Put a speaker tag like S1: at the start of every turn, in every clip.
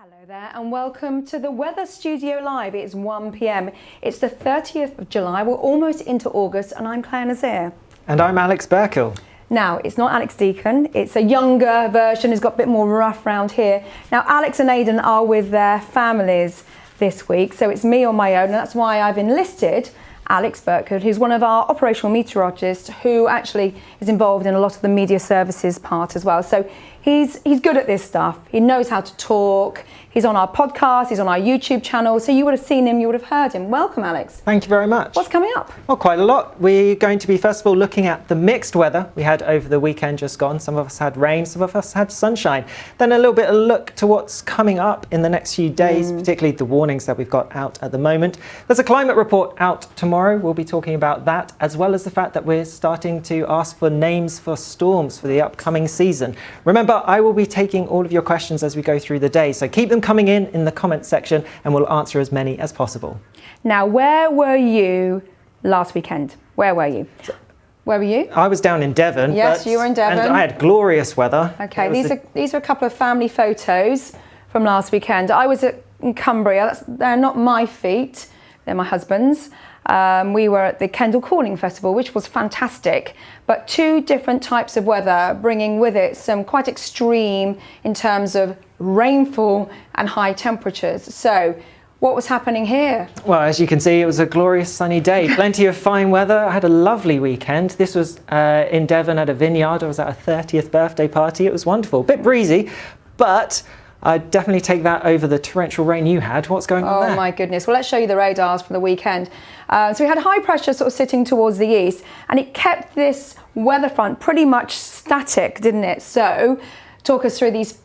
S1: Hello there and welcome to the Weather Studio Live. It's 1 p.m. It's the 30th of July. We're almost into August and I'm Claire Nazir.
S2: And I'm Alex Burkill.
S1: Now, it's not Alex Deacon. It's a younger version. It's got a bit more rough round here. Now, Alex and Aidan are with their families this week, so it's me on my own, and that's why I've enlisted Alex Burkill, who's one of our operational meteorologists who actually is involved in a lot of the media services part as well. So he's good at this stuff. He knows how to talk. He's on our podcast, he's on our YouTube channel, so you would have seen him, you would have heard him. Welcome, Alex.
S2: Thank you very much.
S1: What's coming up?
S2: Well, quite a lot. We're going to be, first of all, looking at the mixed weather we had over the weekend just gone. Some of us had rain, some of us had sunshine. Then a little bit of a look to what's coming up in the next few days, particularly the warnings that we've got out at the moment. There's a climate report out tomorrow. We'll be talking about that, as well as the fact that we're starting to ask for names for storms for the upcoming season. Remember, I will be taking all of your questions as we go through the day, so keep them coming in the comment section and we'll answer as many as possible.
S1: Now, where were you last weekend? Where were you? Where were you?
S2: I was down in Devon.
S1: Yes, you were in Devon.
S2: And I had glorious weather.
S1: Okay, these are a couple of family photos from last weekend. I was in Cumbria. They're not my feet, they're my husband's. We were at the Kendal Calling Festival, which was fantastic, but two different types of weather, bringing with it some quite extreme in terms of rainfall and high temperatures. So what was happening here? Well,
S2: as you can see, it was a glorious sunny day. Plenty of fine weather. I had a lovely weekend. This was in Devon at a vineyard. I was at a 30th birthday party. It was wonderful. A bit breezy, but I'd definitely take that over the torrential rain you had. What's going on there?
S1: Oh my goodness. Well, let's show you the radars for the weekend. So we had high pressure sort of sitting towards the east, and it kept this weather front pretty much static, didn't it? So talk us through these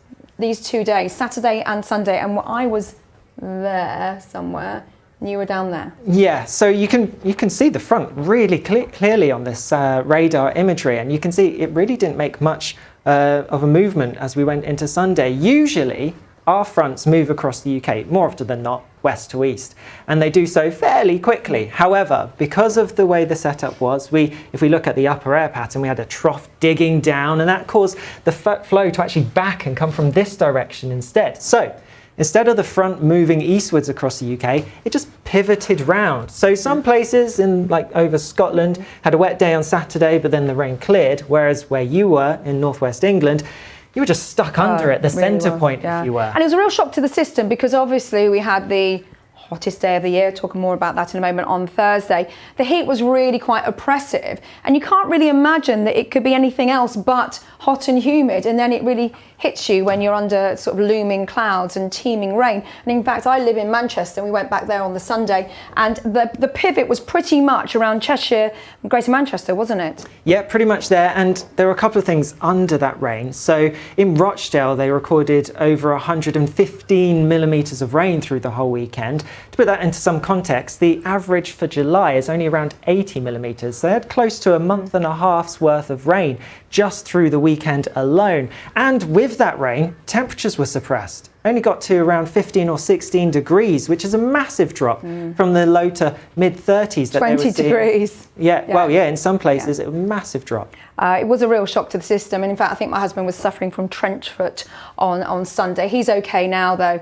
S1: 2 days, Saturday and Sunday, and I was there somewhere. And you were down there.
S2: Yeah, so you can see the front really clearly on this radar imagery, and you can see it really didn't make much of a movement as we went into Sunday. Usually our fronts move across the UK, more often than not, west to east, and they do so fairly quickly. However, because of the way the setup was, if we look at the upper air pattern, we had a trough digging down, and that caused the flow to actually back and come from this direction instead. So instead of the front moving eastwards across the UK, it just pivoted round. So some places like over Scotland had a wet day on Saturday, but then the rain cleared, whereas where you were in northwest England, you were just stuck under it, the centre point, if you were.
S1: And it was a real shock to the system because obviously we had the hottest day of the year, talking more about that in a moment, on Thursday. The heat was really quite oppressive, and you can't really imagine that it could be anything else but hot and humid, and then it really hits you when you're under sort of looming clouds and teeming rain. And in fact, I live in Manchester, and we went back there on the Sunday, and the pivot was pretty much around Cheshire, Greater Manchester, wasn't it?
S2: Yeah, pretty much there, and there were a couple of things under that rain. So in Rochdale, they recorded over 115 millimetres of rain through the whole weekend. To put that into some context, the average for July is only around 80 millimetres. So they had close to a month and a half's worth of rain just through the weekend alone. And with that rain, temperatures were suppressed. Only got to around 15 or 16 degrees, which is a massive drop from the low to mid 30s that
S1: 20
S2: they were seeing.
S1: degrees.
S2: Yeah, well, yeah, in some places, it was a massive drop.
S1: It was a real shock to the system. And in fact, I think my husband was suffering from trench foot on Sunday. He's okay now, though.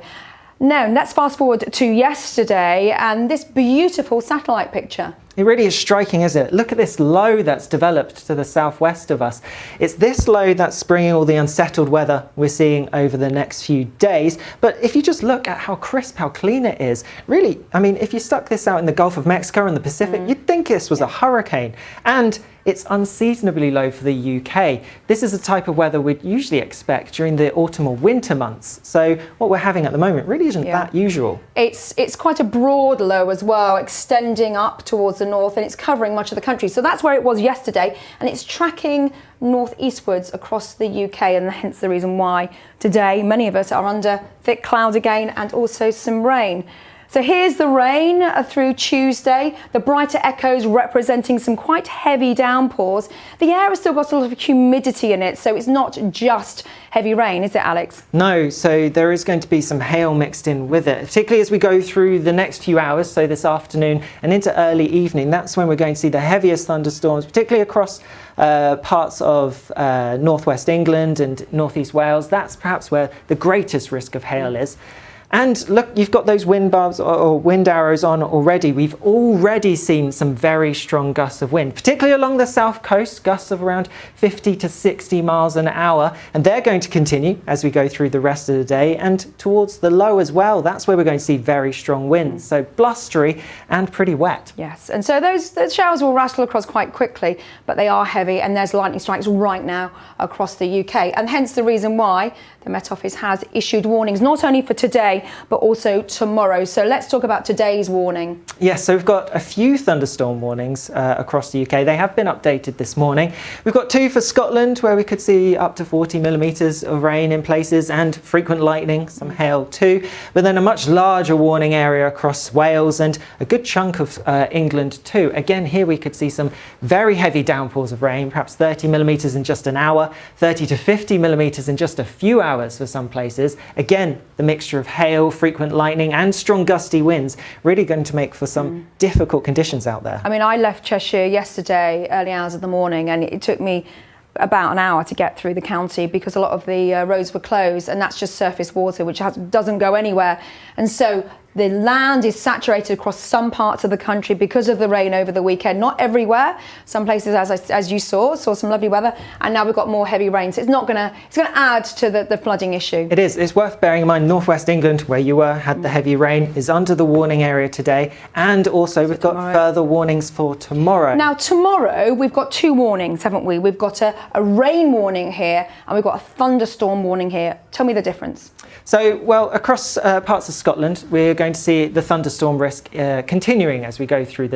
S1: Now, let's fast forward to yesterday and this beautiful satellite picture.
S2: It really is striking, isn't it? Look at this low that's developed to the southwest of us. It's this low that's bringing all the unsettled weather we're seeing over the next few days. But if you just look at how crisp, how clean it is, really, I mean, if you stuck this out in the Gulf of Mexico and the Pacific, you'd think this was a hurricane. And it's unseasonably low for the UK. This is the type of weather we'd usually expect during the autumn or winter months. So what we're having at the moment really isn't that usual.
S1: It's quite a broad low as well, extending up towards the north, and it's covering much of the country. So that's where it was yesterday, and it's tracking northeastwards across the UK, and hence the reason why today many of us are under thick cloud again and also some rain. So here's the rain through Tuesday, the brighter echoes representing some quite heavy downpours. The air has still got a lot of humidity in it, so it's not just heavy rain, is it, Alex?
S2: No, so there is going to be some hail mixed in with it, particularly as we go through the next few hours, so this afternoon and into early evening. That's when we're going to see the heaviest thunderstorms, particularly across parts of northwest England and northeast Wales. That's perhaps where the greatest risk of hail is. And look, you've got those wind bars or wind arrows on already. We've already seen some very strong gusts of wind, particularly along the south coast, gusts of around 50 to 60 miles an hour. And they're going to continue as we go through the rest of the day, and towards the low as well. That's where we're going to see very strong winds. So blustery and pretty wet.
S1: Yes, and so those showers will rattle across quite quickly, but they are heavy, and there's lightning strikes right now across the UK. And hence the reason why the Met Office has issued warnings, not only for today, but also tomorrow. So let's talk about today's warning.
S2: Yes, so we've got a few thunderstorm warnings across the UK. They have been updated this morning. We've got 2 for Scotland, where we could see up to 40 millimetres of rain in places, and frequent lightning, some hail too. But then a much larger warning area across Wales and a good chunk of England too. Again, here we could see some very heavy downpours of rain, perhaps 30 millimetres in just an hour, 30 to 50 millimetres in just a few hours for some places. Again, the mixture of hail, frequent lightning and strong gusty winds really going to make for some difficult conditions out there.
S1: I mean, I left Cheshire yesterday, early hours of the morning, and it took me about an hour to get through the county because a lot of the roads were closed, and that's just surface water which doesn't go anywhere. And so the land is saturated across some parts of the country because of the rain over the weekend. Not everywhere. Some places, as you saw some lovely weather, and now we've got more heavy rain. So it's going to add to the flooding issue.
S2: It is. It's worth bearing in mind northwest England, where you had the heavy rain, is under the warning area today, and also we've got further warnings for tomorrow.
S1: Now tomorrow we've got 2 warnings, haven't we? We've got a rain warning here, and we've got a thunderstorm warning here. Tell me the difference.
S2: So, well, across parts of Scotland, we're going to see the thunderstorm risk continuing as we go through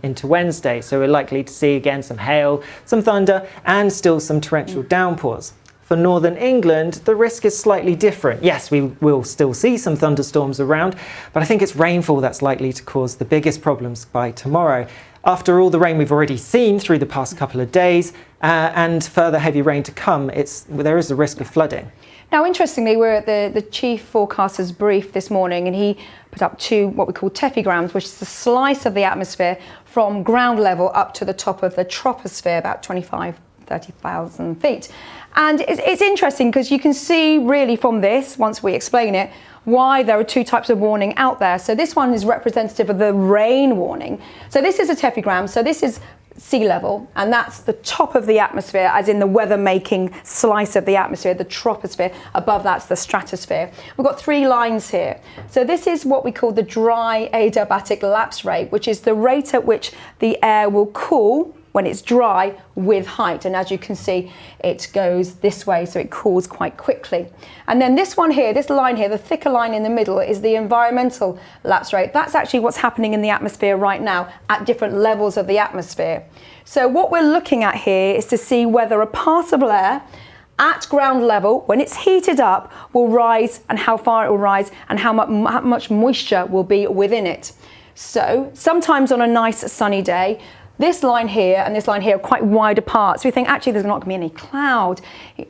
S2: into Wednesday. So we're likely to see again some hail, some thunder, and still some torrential downpours. For northern England, the risk is slightly different. Yes, we will still see some thunderstorms around, but I think it's rainfall that's likely to cause the biggest problems by tomorrow. After all the rain we've already seen through the past couple of days, and further heavy rain to come, there is a risk of flooding.
S1: Now, interestingly, we're at the chief forecaster's brief this morning, and he put up 2 what we call tephigrams, which is a slice of the atmosphere from ground level up to the top of the troposphere, about 30,000 feet. And it's interesting because you can see really from this, once we explain it, why there are 2 types of warning out there. So this one is representative of the rain warning. So this is a tephigram. So this is sea level, and that's the top of the atmosphere, as in the weather-making slice of the atmosphere, the troposphere. Above that's the stratosphere. We've got 3 lines here. So this is what we call the dry adiabatic lapse rate, which is the rate at which the air will cool when it's dry with height. And as you can see, it goes this way, so it cools quite quickly. And then this one here, this line here, the thicker line in the middle, is the environmental lapse rate. That's actually what's happening in the atmosphere right now at different levels of the atmosphere. So what we're looking at here is to see whether a particle air at ground level, when it's heated up, will rise, and how far it will rise, and how much moisture will be within it. So sometimes on a nice sunny day, this line here and this line here are quite wide apart. So we think actually there's not going to be any cloud.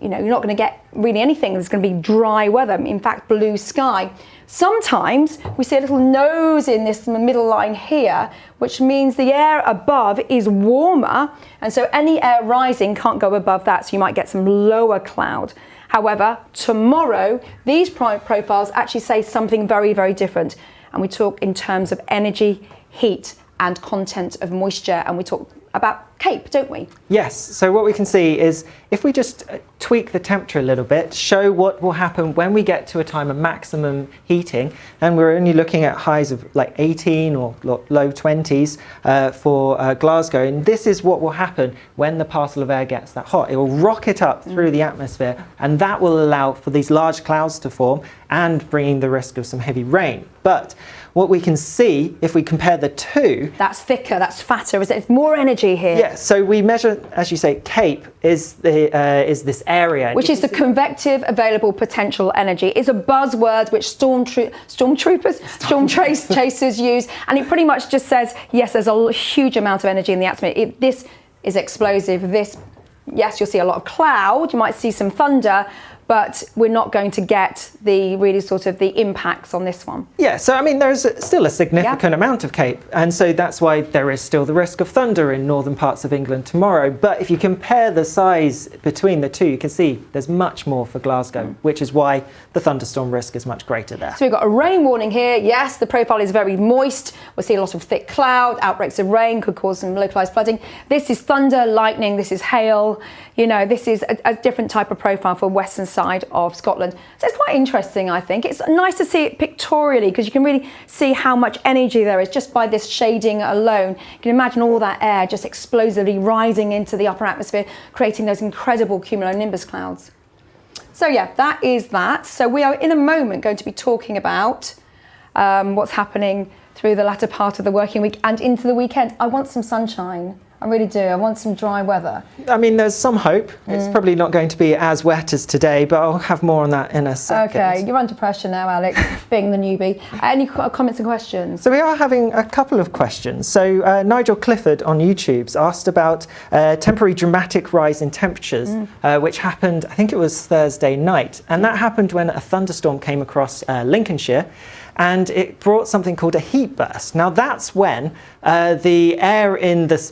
S1: You're not going to get really anything. There's going to be dry weather. In fact, blue sky. Sometimes we see a little nose in this middle line here, which means the air above is warmer. And so any air rising can't go above that. So you might get some lower cloud. However, tomorrow, these profiles actually say something very, very different. And we talk in terms of energy, heat, and content of moisture, and we talk about CAPE, don't we?
S2: Yes, so what we can see is if we just tweak the temperature a little bit, show what will happen when we get to a time of maximum heating, and we're only looking at highs of like 18 or low 20s for Glasgow, and this is what will happen when the parcel of air gets that hot. It will rocket up through the atmosphere, and that will allow for these large clouds to form and bringing the risk of some heavy rain. But what we can see, if we compare the two...
S1: That's thicker, that's fatter, is it? It's more energy here.
S2: Yeah, so we measure, as you say, CAPE is this area.
S1: Which is the convective available potential energy. It's a buzzword which storm chasers use, and it pretty much just says, yes, there's a huge amount of energy in the atmosphere. This is explosive. Yes, you'll see a lot of cloud, you might see some thunder, but we're not going to get the really sort of the impacts on this one.
S2: Yeah, so I mean, there's still a significant amount of CAPE, and so that's why there is still the risk of thunder in northern parts of England tomorrow. But if you compare the size between the two, you can see there's much more for Glasgow, which is why the thunderstorm risk is much greater there.
S1: So we've got a rain warning here. Yes, the profile is very moist. We'll see a lot of thick cloud. Outbreaks of rain could cause some localised flooding. This is thunder, lightning, this is hail. You know, this is a different type of profile for western side of Scotland. So it's quite interesting, I think. It's nice to see it pictorially because you can really see how much energy there is just by this shading alone. You can imagine all that air just explosively rising into the upper atmosphere, creating those incredible cumulonimbus clouds. So yeah, that is that. So we are in a moment going to be talking about what's happening through the latter part of the working week and into the weekend. I want some sunshine. I really do. I want some dry weather.
S2: I mean, there's some hope. It's probably not going to be as wet as today, but I'll have more on that in a second.
S1: Okay, you're under pressure now, Alex, being the newbie. Any comments and questions?
S2: So we are having a couple of questions. So Nigel Clifford on YouTube's asked about temporary dramatic rise in temperatures, which happened, I think it was Thursday night. And that happened when a thunderstorm came across Lincolnshire, and it brought something called a heat burst. Now that's when the air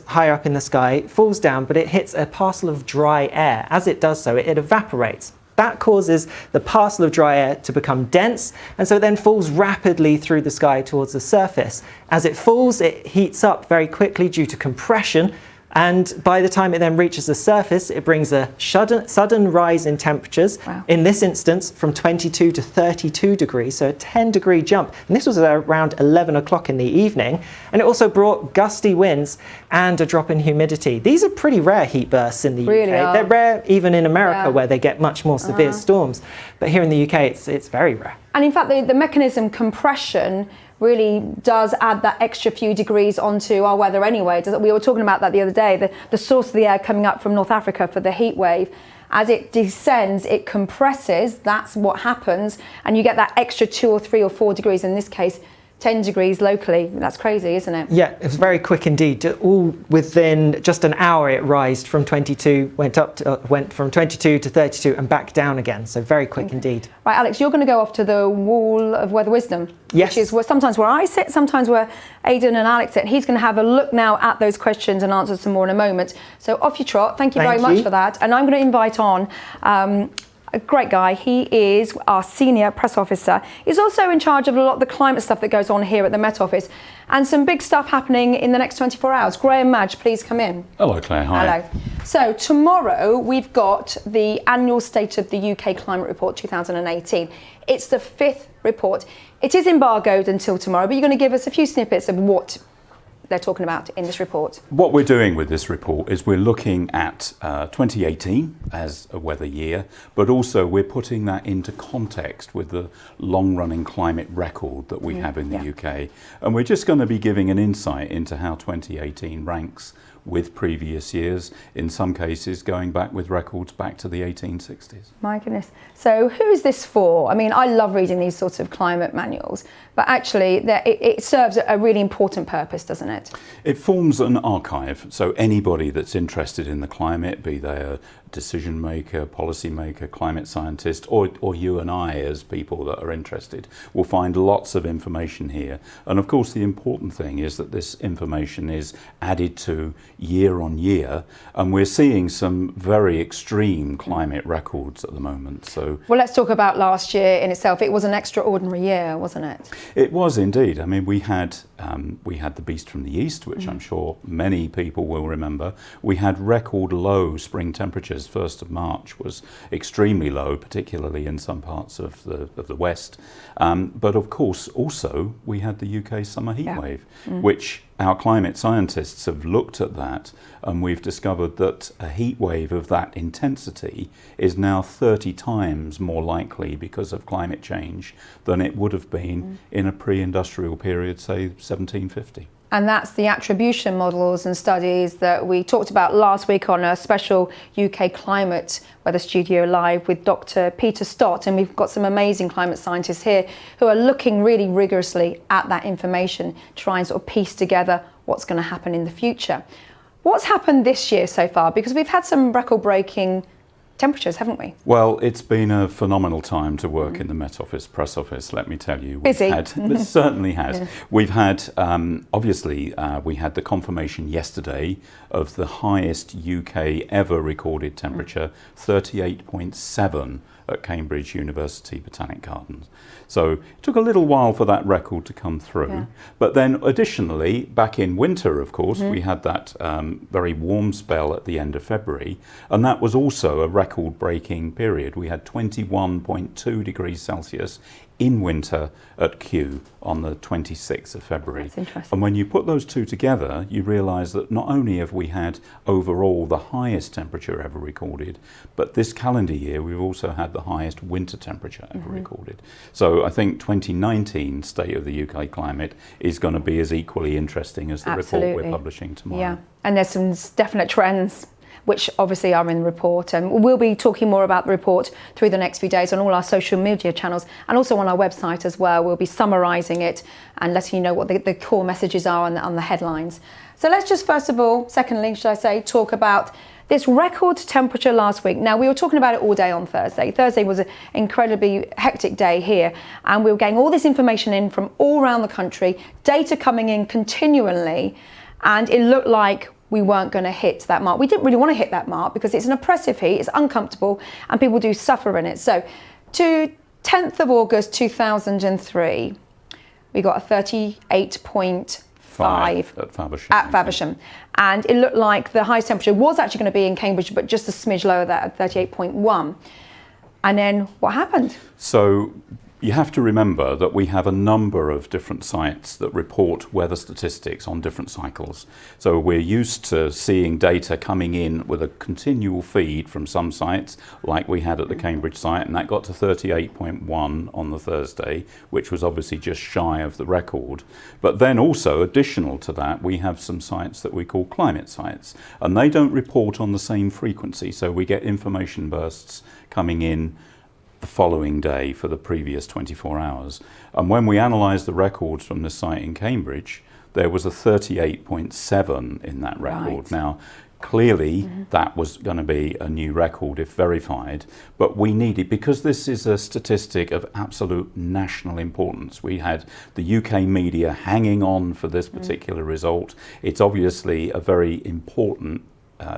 S2: higher up in the sky falls down, but it hits a parcel of dry air. As it does so, it evaporates. That causes the parcel of dry air to become dense, and so it then falls rapidly through the sky towards the surface. As it falls, it heats up very quickly due to compression, and by the time it then reaches the surface, it brings a sudden rise in temperatures.
S1: Wow.
S2: In this instance, from 22 to 32 degrees, so a 10-degree jump. And this was around 11 o'clock in the evening. And it also brought gusty winds and a drop in humidity. These are pretty rare heat bursts in the
S1: Really
S2: UK.
S1: are.
S2: They're rare even in America,
S1: Yeah.
S2: where they get much more severe storms. But here in the UK, it's very rare.
S1: And in fact, the mechanism compression really does add that extra few degrees onto our weather anyway. We were talking about that the other day, the source of the air coming up from North Africa for the heat wave. As it descends, it compresses, that's what happens, and you get that extra 2 or 3 or 4 degrees, in this case, 10 degrees locally. That's crazy, isn't it?
S2: Yeah, it was very quick indeed. All within just an hour, it rised from 22, went from 22 to 32 and back down again. So very quick indeed.
S1: Right, Alex, you're going to go off to the wall of weather wisdom.
S2: Yes.
S1: Which is sometimes where I sit, sometimes where Aidan and Alex sit. He's going to have a look now at those questions and answer some more in a moment. So off you trot. Thank you very much for that. And I'm going to invite on a great guy. He is our senior press officer. He's also in charge of a lot of the climate stuff that goes on here at the Met Office, and some big stuff happening in the next 24 hours. Graham Madge, please come in.
S3: Hello, Claire. Hi.
S1: Hello. So tomorrow we've got the annual State of the UK Climate Report 2018. It's the 5th report. It is embargoed until tomorrow, but you're going to give us a few snippets of what they're talking about in this report.
S3: What we're doing with this report is we're looking at 2018 as a weather year, but also we're putting that into context with the long-running climate record that we have in the UK. And we're just going to be giving an insight into how 2018 ranks with previous years, in some cases going back with records back to the 1860s.
S1: My goodness. So who is this for? I mean, I love reading these sorts of climate manuals, but actually it serves a really important purpose, doesn't it?
S3: It forms an archive, so anybody that's interested in the climate, be they a decision maker, policy maker, climate scientist, or you and I as people that are interested, will find lots of information here. And of course the important thing is that this information is added to year on year, and we're seeing some very extreme climate records at the moment. So,
S1: well, let's talk about last year in itself. It was an extraordinary year, wasn't it?
S3: It was indeed. I mean, we had the Beast from the East, which I'm sure many people will remember. We had record low spring temperatures. 1st of March was extremely low, particularly in some parts of the West. But of course, also we had the UK summer heat wave, which our climate scientists have looked at that, and we've discovered that a heat wave of that intensity is now 30 times more likely because of climate change than it would have been in a pre-industrial period, say 1750.
S1: And that's the attribution models and studies that we talked about last week on a special UK Climate Weather Studio Live with Dr. Peter Stott. And we've got some amazing climate scientists here who are looking really rigorously at that information, trying to sort of piece together what's going to happen in the future. What's happened this year so far? Because we've had some record-breaking temperatures, haven't we?
S3: Well, it's been a phenomenal time to work in the Met Office, press office, let me tell you.
S1: Busy.
S3: It certainly has. We've had, obviously, we had the confirmation yesterday of the highest UK ever recorded temperature, 38.7 at Cambridge University Botanic Gardens. So it took a little while for that record to come through. But then additionally, back in winter, of course, we had that very warm spell at the end of February, and that was also a record-breaking period. We had 21.2 degrees Celsius in winter at Kew on the 26th of February.
S1: That's interesting.
S3: And when you put those two together, you realise that not only have we had overall the highest temperature ever recorded, but this calendar year we've also had the highest winter temperature ever recorded. So I think 2019 State of the UK Climate is going to be as equally interesting as the report we're publishing tomorrow.
S1: Yeah, and there's some definite trends which obviously are in the report, and we'll be talking more about the report through the next few days on all our social media channels and also on our website as well. We'll be summarising it and letting you know what the core messages are on the headlines. So let's just secondly, should I say, talk about this record temperature last week. Now, we were talking about it all day on Thursday. Thursday was an incredibly hectic day here, and we were getting all this information in from all around the country, data coming in continually, and it looked like we weren't going to hit that mark. We didn't really want to hit that mark because it's an oppressive heat, it's uncomfortable, and people do suffer in it. So to 10th of August 2003, we got a 38.5 at Faversham. And it looked like the highest temperature was actually going to be in Cambridge, but just a smidge lower there at 38.1. And then what happened?
S3: So you have to remember that we have a number of different sites that report weather statistics on different cycles. So we're used to seeing data coming in with a continual feed from some sites, like we had at the Cambridge site, and that got to 38.1 on the Thursday, which was obviously just shy of the record. But then also, additional to that, we have some sites that we call climate sites, and they don't report on the same frequency, so we get information bursts coming in the following day for the previous 24 hours. And when we analysed the records from the site in Cambridge, there was a 38.7 in that record.
S1: Right.
S3: Now, clearly that was going to be a new record if verified, but we needed, because this is a statistic of absolute national importance, we had the UK media hanging on for this particular result. It's obviously a very important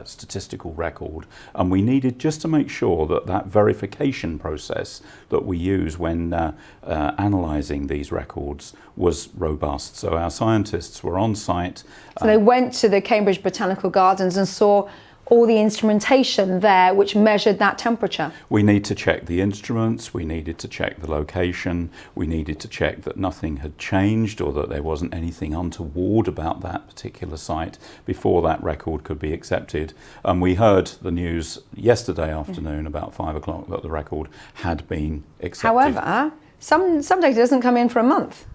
S3: statistical record, and we needed just to make sure that that verification process that we use when analysing these records was robust. So our scientists were on site.
S1: So they went to the Cambridge Botanical Gardens and saw all the instrumentation there which measured that temperature.
S3: We need to check the instruments, we needed to check the location, we needed to check that nothing had changed or that there wasn't anything untoward about that particular site before that record could be accepted. And we heard the news yesterday afternoon about 5 o'clock that the record had been accepted.
S1: However, some data doesn't come in for a month.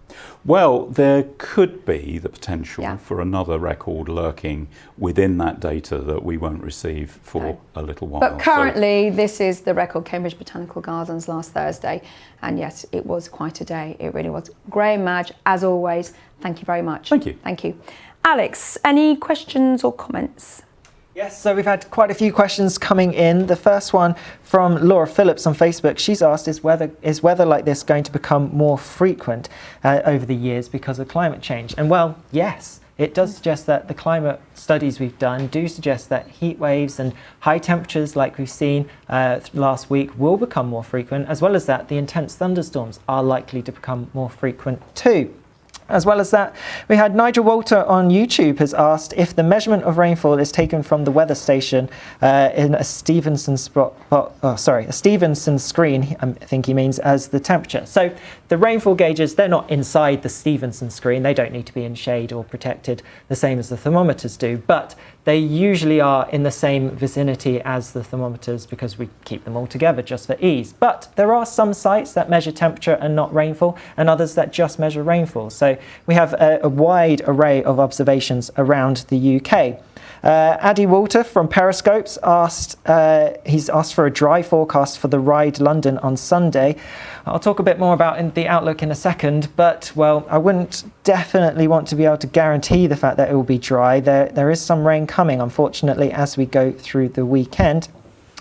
S3: Well, there could be the potential for another record lurking within that data that we won't receive for a little while.
S1: But currently, this is the record, Cambridge Botanical Gardens last Thursday. And yes, it was quite a day. It really was. Graham, Madge, as always, thank you very much.
S3: Thank you.
S1: Thank you. Alex, any questions or comments?
S2: Yes, so we've had quite a few questions coming in. The first one from Laura Phillips on Facebook. She's asked, is weather like this going to become more frequent over the years because of climate change? And well, yes, it does suggest that the climate studies we've done do suggest that heat waves and high temperatures like we've seen last week will become more frequent, as well as that the intense thunderstorms are likely to become more frequent too. As well as that, we had Nigel Walter on YouTube has asked if the measurement of rainfall is taken from the weather station in a Stevenson screen, I think he means, as the temperature. So the rainfall gauges, they're not inside the Stevenson screen. They don't need to be in shade or protected the same as the thermometers do, but they usually are in the same vicinity as the thermometers because we keep them all together just for ease. But there are some sites that measure temperature and not rainfall, and others that just measure rainfall. So we have a wide array of observations around the UK. Addy Walter from Periscopes he's asked for a dry forecast for the ride London on Sunday. I'll talk a bit more about the outlook in a second, but well, I wouldn't definitely want to be able to guarantee the fact that it will be dry. There is some rain coming, unfortunately, as we go through the weekend.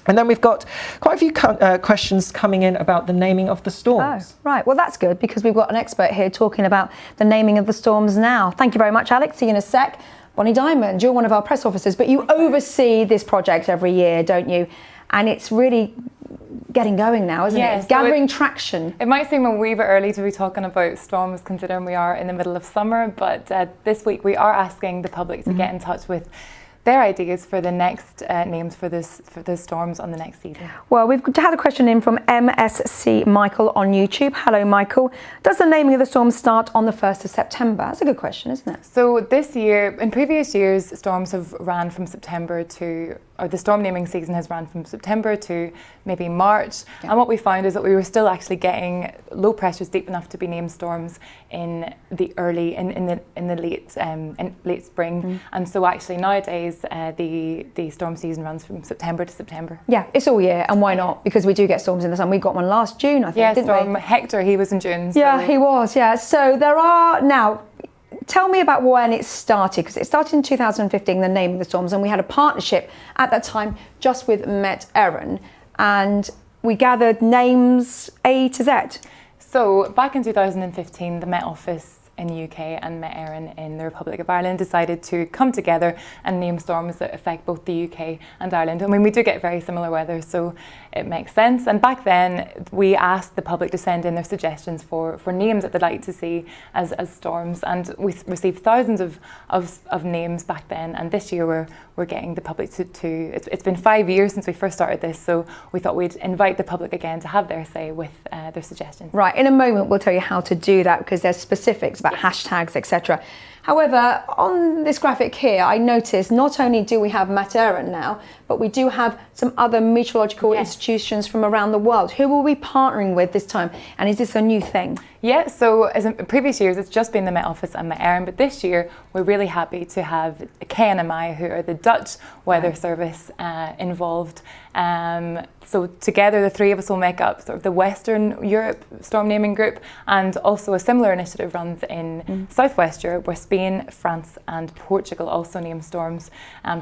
S2: And then we've got quite a few questions coming in about the naming of the storms.
S1: Oh, right. Well, that's good because we've got an expert here talking about the naming of the storms now. Thank you very much, Alex. See you in a sec. Bonnie Diamond, you're one of our press officers, but you oversee this project every year, don't you? And it's really getting going now, isn't it? It's gathering traction.
S4: It might seem a wee bit early to be talking about storms considering we are in the middle of summer, but this week we are asking the public to get in touch with their ideas for the next names for the storms on the next season. Well, we've had a question in from MSC Michael on YouTube. Hello, Michael. Does the naming of the storms start on the 1st of September? That's a good question, isn't it? So this year, in previous years, storms have ran from September to, or the storm naming season has ran from September to maybe March. Yeah. And what we found is that we were still actually getting low pressures deep enough to be named storms in the early, in the late spring. And so actually nowadays, the storm season runs from September to September. Yeah, it's all year, and why not? Because we do get storms in the summer. We got one last June, I think, didn't we? Storm Hector, he was in June. So. Yeah, he was, yeah. So there are now, tell me about when it started, because it started in 2015, the name of the storms, and we had a partnership at that time just with Met Éireann, and we gathered names A to Z. So back in 2015, the Met Office in the UK and Met Éireann in the Republic of Ireland decided to come together and name storms that affect both the UK and Ireland. I mean, we do get very similar weather, so it makes sense. And back then, we asked the public to send in their suggestions for names that they'd like to see as storms, and we received thousands of names back then. And this year, we're getting the public to it's been 5 years since we first started this, so we thought we'd invite the public again to have their say with their suggestions. Right, in a moment we'll tell you how to do that, because there's specifics about hashtags, etc. However, on this graphic here, I noticed not only do we have Met Éireann now, but we do have some other meteorological institutions from around the world. Who will we be partnering with this time? And is this a new thing? Yeah, so as in previous years, it's just been the Met Office and Met Éireann, but this year we're really happy to have KNMI, who are the Dutch weather service, involved. So together, the three of us will make up sort of the Western Europe storm naming group, and also a similar initiative runs in Southwest Europe, where Spain, France and Portugal also name storms.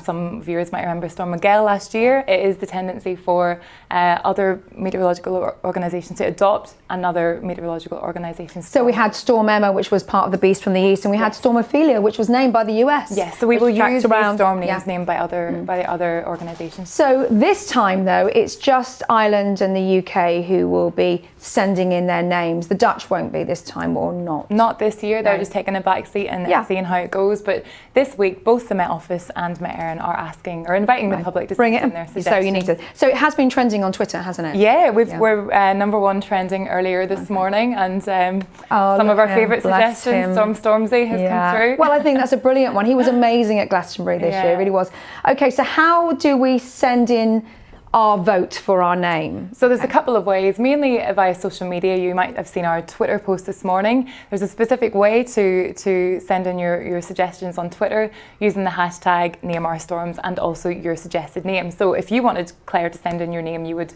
S4: Some viewers might remember Storm Miguel last year. It is the tendency for other meteorological organisations to adopt another meteorological organisation. So we had Storm Emma, which was part of the Beast from the East, and we had Storm Ophelia, which was named by the US. Yes, so we will use these storm names named by other organisations. So this time, though, it's just Ireland and the UK who will be sending in their names. The Dutch won't be this time, or not? Not this year. They're just taking a back seat and seeing how it goes. But this week, both the Met Office and Met Éireann are inviting the public to send in their suggestions. So you need to. So it has been trending on Twitter, hasn't it? Yeah, we're #1 trending earlier this morning, and some of our favourite suggestions. Stormzy has come through. Well, I think that's a brilliant one. He was amazing at Glastonbury this year, really was. Okay, so how do we send in our vote for our name? So there's a couple of ways, mainly via social media. You might have seen our Twitter post this morning. There's a specific way to send in your suggestions on Twitter using the hashtag #NameOurStorms and also your suggested name. So if you wanted Claire to send in your name, you would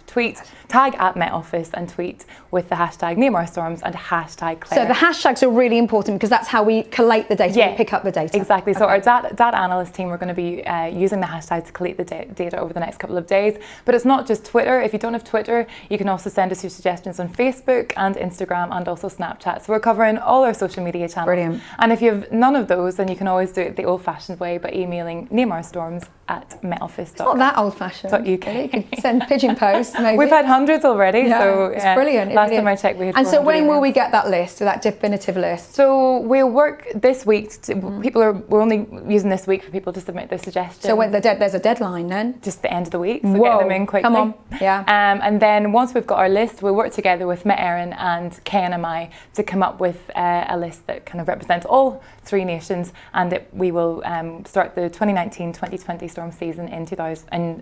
S4: tag at Met Office and tweet with the hashtag #NameOurStorms and hashtag Claire. So the hashtags are really important because that's how we collate the data, we pick up the data. Exactly. So our data analyst team are going to be using the hashtag to collate the data over the next couple of days. But it's not just Twitter. If you don't have Twitter, you can also send us your suggestions on Facebook and Instagram and also Snapchat. So we're covering all our social media channels. Brilliant. And if you have none of those, then you can always do it the old-fashioned way by emailing nameourstorms@metoffice.com. It's not that old-fashioned. .uk. You can send pigeon posts, maybe. We've had hundreds already, so it's brilliant. Last time I checked, we had. And so when will we get that list, that definitive list? So we'll work this week. We're only using this week for people to submit their suggestions. So when there's a deadline then? Just the end of the week. So get them in quickly. Come on. Yeah. And then once we've got our list, we'll work together with Met Éireann and KNMI to come up with a list that kind of represents all three nations, and we will start the 2019-2020 storm season in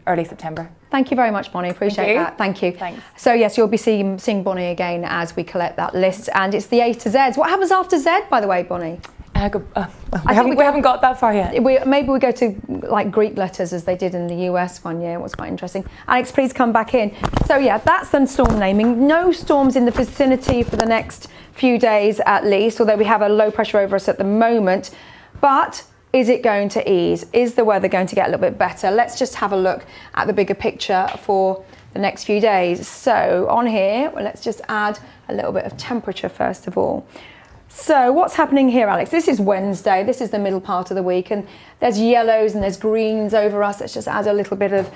S4: early September. Thank you very much, Bonnie. Appreciate that. Thank you. Thanks. So yes, you'll be seeing Bonnie again as we collect that list, and it's the A to Zs. What happens after Z, by the way, Bonnie? We haven't got that far yet. Maybe we go to like Greek letters as they did in the US one year. It was quite interesting. Alex, please come back in. So yeah, that's the storm naming. No storms in the vicinity for the next few days at least, although we have a low pressure over us at the moment. But
S1: Is it going to ease? Is the weather going to get a little bit better? Let's just have a look at the bigger picture for the next few days. So on here, well, let's just add a little bit of temperature first of all. So what's happening here, Alex? This is Wednesday. This is the middle part of the week, and there's yellows and there's greens over us. Let's just add a little bit of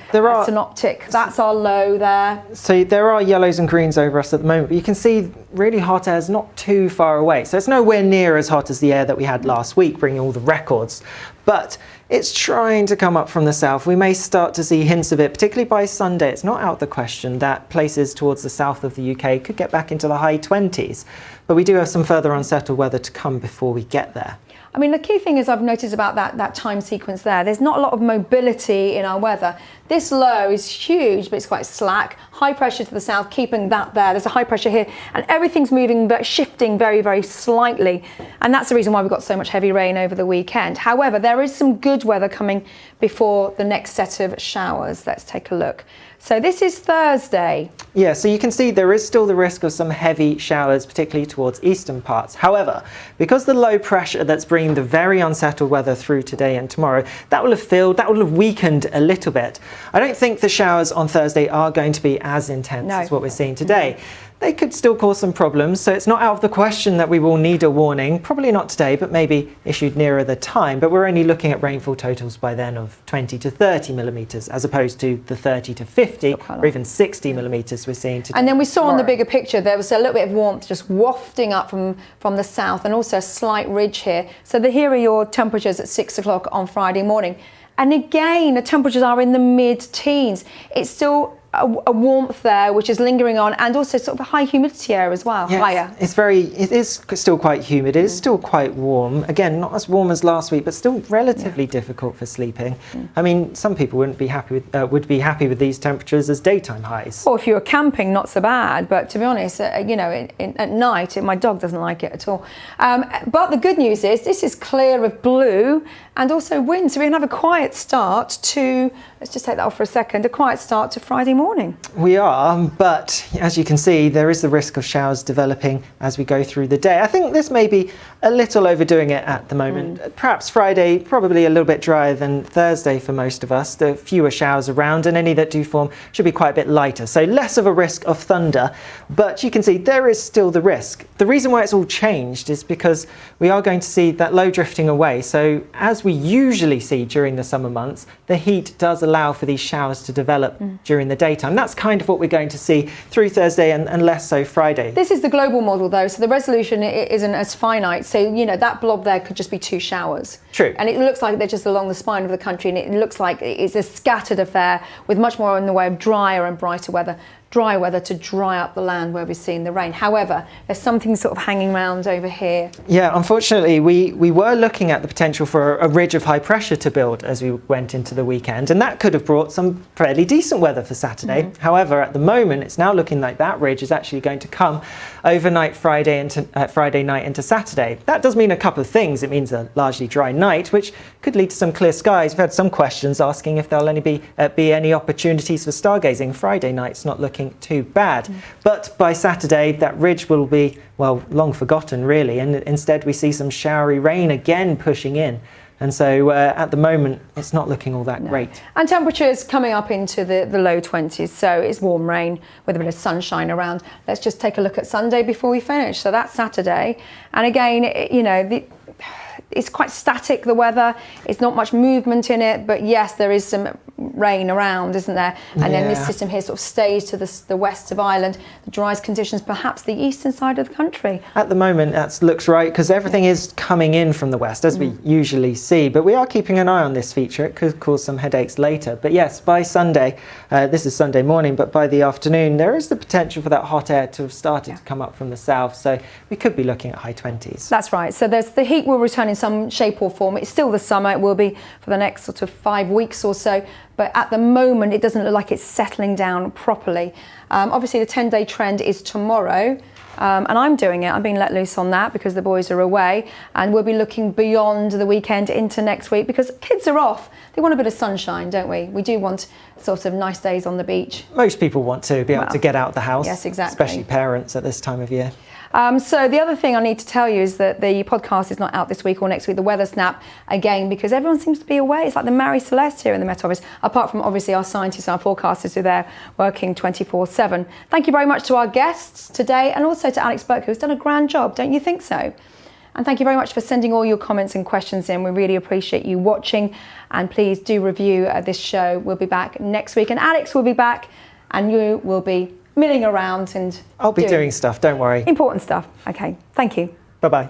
S1: synoptic. That's our low there.
S2: So there are yellows and greens over us at the moment, but you can see really hot air is not too far away. So it's nowhere near as hot as the air that we had last week, bringing all the records. But it's trying to come up from the south. We may start to see hints of it, particularly by Sunday. It's not out of the question that places towards the south of the UK could get back into the high 20s. But we do have some further unsettled weather to come before we get there.
S1: I mean, the key thing is I've noticed about that time sequence there, there's not a lot of mobility in our weather. This low is huge, but it's quite slack. High pressure to the south, keeping that there. There's a high pressure here, and everything's moving, shifting very, very slightly. And that's the reason why we've got so much heavy rain over the weekend. However, there is some good weather coming before the next set of showers. Let's take a look. So this is Thursday.
S2: Yeah, so you can see there is still the risk of some heavy showers, particularly towards eastern parts. However, because the low pressure that's bringing the very unsettled weather through today and tomorrow, that will have weakened a little bit. I don't think the showers on Thursday are going to be as intense as what we're seeing today. They could still cause some problems, so it's not out of the question that we will need a warning, probably not today, but maybe issued nearer the time. But we're only looking at rainfall totals by then of 20 to 30 millimetres, as opposed to the 30 to 50 or even 60 millimetres we're seeing today.
S1: And then we saw on the bigger picture, there was a little bit of warmth just wafting up from the south, and also a slight ridge here. So here are your temperatures at 6 o'clock on Friday morning. And again, the temperatures are in the mid-teens. It's still a warmth there which is lingering on, and also sort of a high humidity air as well.
S2: Yes,
S1: higher.
S2: It is still quite humid. It is still quite warm. Again, not as warm as last week, but still relatively difficult for sleeping. I mean, some people would be happy with these temperatures as daytime highs.
S1: Or if you were camping, not so bad. But to be honest, you know, at night, my dog doesn't like it at all. But the good news is this is clear of blue and also wind, so we can have a quiet start to. Let's just take that off for a second. A quiet start to Friday morning.
S2: We are, but as you can see, there is the risk of showers developing as we go through the day. I think this may be a little overdoing it at the moment. Perhaps Friday, probably a little bit drier than Thursday for most of us. There are fewer showers around, and any that do form should be quite a bit lighter. So less of a risk of thunder, but you can see there is still the risk. The reason why it's all changed is because we are going to see that low drifting away. So as we usually see during the summer months, the heat does allow for these showers to develop during the daytime. That's kind of what we're going to see through Thursday and less so Friday.
S1: This is the global model though, so the resolution isn't as finite. So, you know, that blob there could just be 2 showers.
S2: True.
S1: And it looks like they're just along the spine of the country, and it looks like it's a scattered affair with much more in the way of drier and brighter weather. Dry weather to dry up the land where we're seeing the rain. However, there's something sort of hanging around over here. Yeah,
S2: unfortunately, we were looking at the potential for a ridge of high pressure to build as we went into the weekend, and that could have brought some fairly decent weather for Saturday. However, at the moment, it's now looking like that ridge is actually going to come overnight Friday night into Saturday. That does mean a couple of things. It means a largely dry night, which could lead to some clear skies. We've had some questions asking if there'll only be any opportunities for stargazing. Friday night's not looking too bad, but by Saturday that ridge will be, well, long forgotten really, and instead we see some showery rain again pushing in. And so at the moment, it's not looking all that great.
S1: And temperatures coming up into the low 20s, so it's warm rain with a bit of sunshine around. Let's just take a look at Sunday before we finish. So that's Saturday, and again, you know, it's quite static, the weather. It's not much movement in it, but yes, there is some rain around, isn't there? And then this system here sort of stays to the west of Ireland. The driest conditions, perhaps the eastern side of the country.
S2: At the moment, that looks right, because everything is coming in from the west, as we usually see. But we are keeping an eye on this feature. It could cause some headaches later. But yes, by Sunday, this is Sunday morning, but by the afternoon, there is the potential for that hot air to have started to come up from the south. So we could be looking at high 20s.
S1: That's right. So the heat will return in some shape or form. It's still the summer. It will be for the next sort of 5 weeks or so. but at the moment it doesn't look like it's settling down properly. Obviously the 10-day trend is tomorrow. And I'm doing it. I'm being let loose on that because the boys are away, and we'll be looking beyond the weekend into next week because kids are off. They want a bit of sunshine, don't we? We do want sort of nice days on the beach.
S2: Most people want to be able to get out the house.
S1: Yes, exactly.
S2: Especially parents at this time of year.
S1: So the other thing I need to tell you is that the podcast is not out this week or next week, the weather snap, again, because everyone seems to be away. It's like the Marie Celeste here in the Met Office, apart from obviously our scientists and our forecasters who are there working 24/7. Thank you very much to our guests today, and also to Alex Burke, who's done a grand job, don't you think so? And thank you very much for sending all your comments and questions in. We really appreciate you watching, and please do review this show. We'll be back next week, and Alex will be back, and you will be milling around and
S2: I'll be doing stuff, don't worry.
S1: Important stuff. Okay, thank you.
S2: Bye-bye.